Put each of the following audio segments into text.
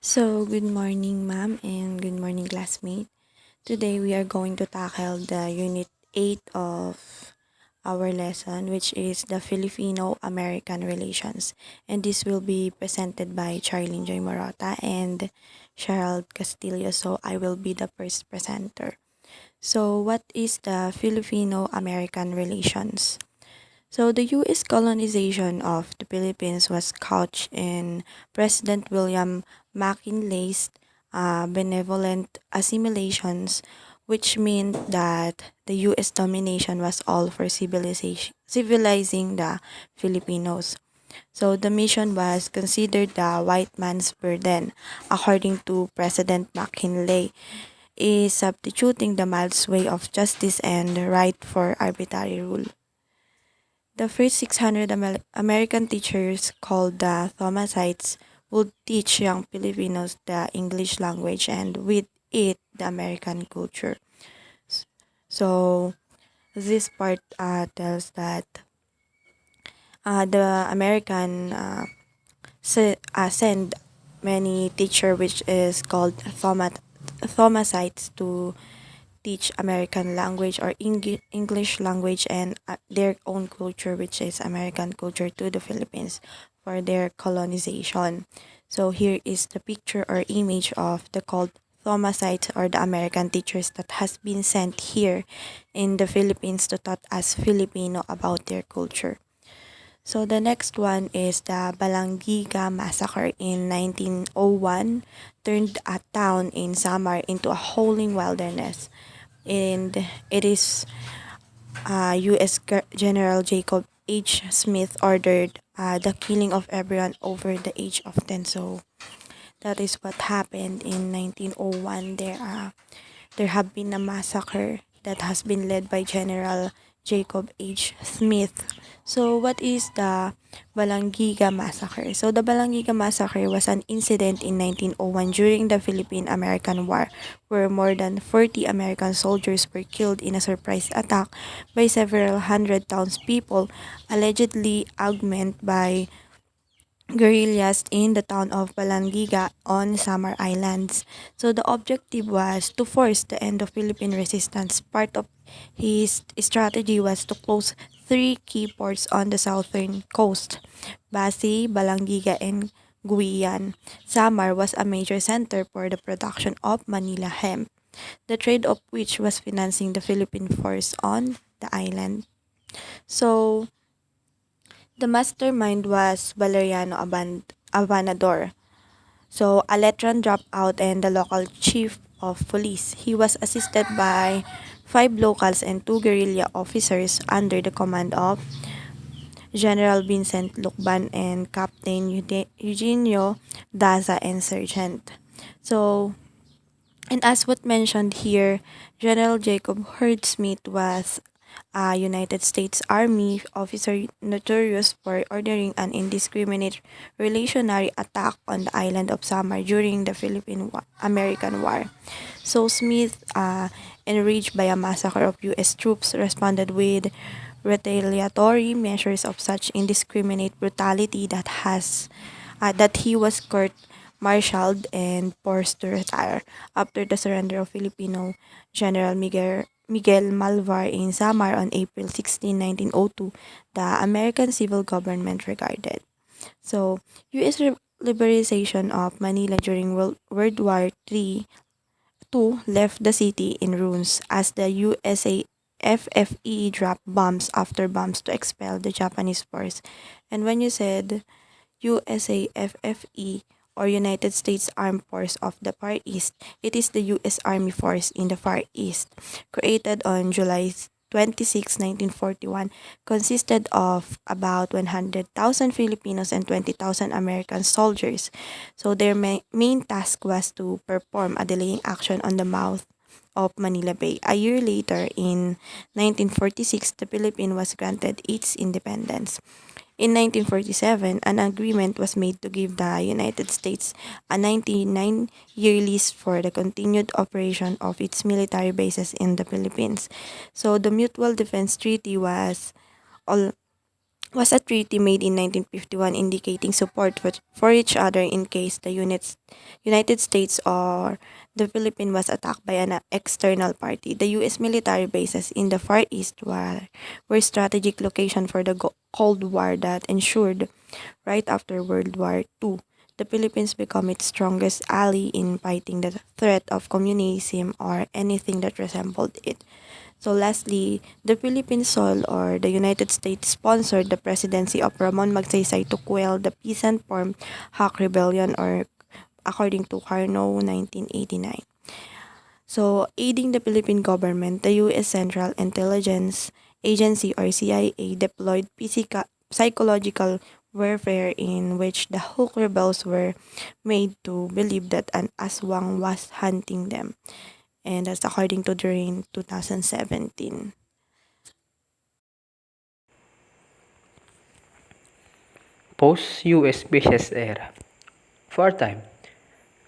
Good morning, ma'am, and good morning, classmate. Today, we are going to tackle the Unit 8 of our lesson, which is the Filipino-American relations. And this will be presented by Charlene Joy Morata and Cheryl Castillo. So, I will be the first presenter. So, what is the Filipino-American relations? So the U.S. colonization of the Philippines was couched in President William McKinley's benevolent assimilations, which meant that the U.S. domination was all for civilizing the Filipinos. So the mission was considered the white man's burden, according to President McKinley, is substituting the mild way of justice and right for arbitrary rule. The first 600 American teachers, called the Thomasites, would teach young Filipinos the English language and with it the American culture. So this part tells that the American send many teacher, which is called Thomasites, to teach American language or English language and their own culture, which is American culture, to the Philippines for their colonization. So here is the picture or image of the called Thomasites or the American teachers that has been sent here in the Philippines to taught us Filipino about their culture. So the next one is the Balangiga Massacre in 1901 turned a town in Samar into a howling wilderness, and it is U.S. General Jacob H. Smith ordered the killing of everyone over the age of 10. So that is what happened in 1901. There have been a massacre that has been led by General Jacob H. Smith. So what is the Balangiga Massacre? So the Balangiga Massacre was an incident in 1901 during the Philippine-American War, where more than 40 American soldiers were killed in a surprise attack by several hundred townspeople, allegedly augmented by guerrillas in the town of Balangiga on Samar Islands. So the objective was to force the end of Philippine resistance. Part of his strategy was to close three key ports on the southern coast: Basi, Balangiga, and Guian. Samar was a major center for the production of Manila hemp, the trade of which was financing the Philippine force on the island. So the mastermind was Valeriano Abanador. So a Letran dropped out and the local chief of police. He was assisted by five locals and two guerrilla officers under the command of General Vincent Lucban and Captain Eugenio Daza and Sergeant. So, and as what mentioned here, General Jacob Hurd Smith was a United States Army officer notorious for ordering an indiscriminate revolutionary attack on the island of Samar during the Philippine-American War. So Smith, enraged by a massacre of U.S. troops, responded with retaliatory measures of such indiscriminate brutality that he was court-martialed and forced to retire. After the surrender of Filipino General Miguel Malvar in Samar on April 16, 1902, the American civil government regarded. So, U.S. liberalization of Manila during World War II left the city in ruins as the USA FFE dropped bombs after bombs to expel the Japanese force. And when you said USAFFE, or United States Armed Force of the Far East, it is the U.S. Army Force in the Far East, created on July 26, 1941, consisted of about 100,000 Filipinos and 20,000 American soldiers. So their main task was to perform a delaying action on the mouth of Manila Bay. A year later, in 1946, the Philippines was granted its independence. In 1947, an agreement was made to give the United States a 99-year lease for the continued operation of its military bases in the Philippines. So the Mutual Defense Treaty was al- was a treaty made in 1951 indicating support for each other in case the United States or the Philippines was attacked by an external party. The U.S. military bases in the Far East were strategic location for the Cold War that ensured right after World War II. The Philippines became its strongest ally in fighting the threat of communism or anything that resembled it. So lastly, the Philippine Sol or the United States sponsored the presidency of Ramon Magsaysay to quell the peasant form Hawk Rebellion or according to Carnot 1989. So aiding the Philippine government, the U.S. Central Intelligence Agency or CIA deployed psychological warfare in which the Hawk rebels were made to believe that an aswang was hunting them. And that's according to during 2017. Post-US bases era. For a time,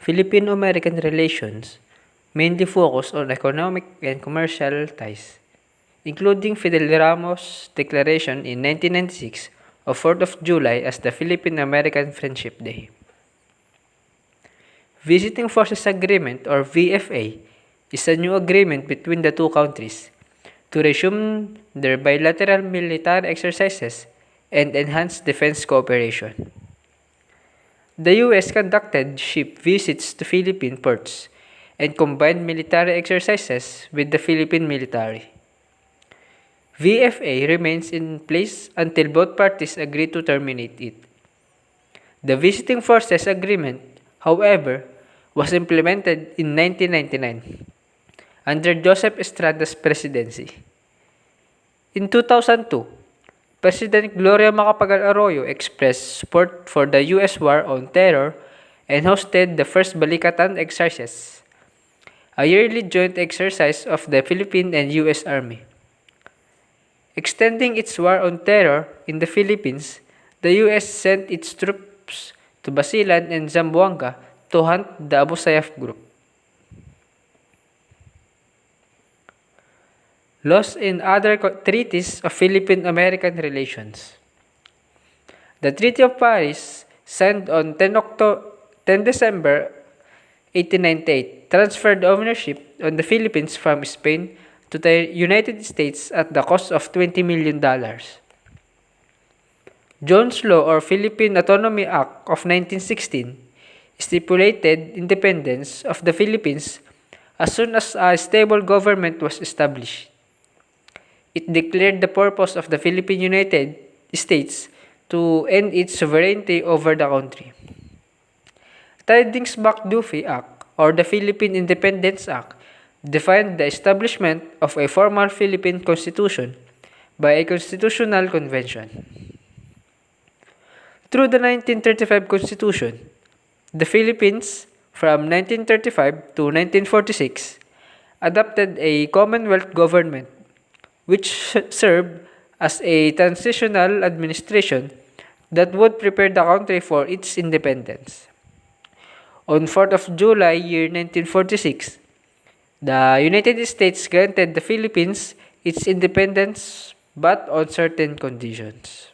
Filipino-American relations mainly focused on economic and commercial ties, including Fidel Ramos' declaration in 1996 of 4th of July as the Philippine-American Friendship Day. Visiting Forces Agreement or VFA is a new agreement between the two countries to resume their bilateral military exercises and enhance defense cooperation. The U.S. conducted ship visits to Philippine ports and combined military exercises with the Philippine military. VFA remains in place until both parties agree to terminate it. The Visiting Forces Agreement, however, was implemented in 1999 under Joseph Estrada's presidency. In 2002, President Gloria Macapagal Arroyo expressed support for the U.S. war on terror and hosted the first Balikatan exercise, a yearly joint exercise of the Philippine and U.S. Army. Extending its war on terror in the Philippines, the U.S. sent its troops to Basilan and Zamboanga to hunt the Abu Sayyaf group. Laws and other treaties of Philippine-American relations. The Treaty of Paris, signed on 10 December 1898, transferred ownership on the Philippines from Spain to the United States at the cost of $20 million. Jones Law or Philippine Autonomy Act of 1916 stipulated independence of the Philippines as soon as a stable government was established. It declared the purpose of the Philippine United States to end its sovereignty over the country. Tidings-Macduffie Act or the Philippine Independence Act defined the establishment of a formal Philippine Constitution by a constitutional convention. Through the 1935 Constitution, the Philippines, from 1935 to 1946, adopted a Commonwealth government which served as a transitional administration that would prepare the country for its independence. On 4th of July, year 1946, the United States granted the Philippines its independence but on certain conditions.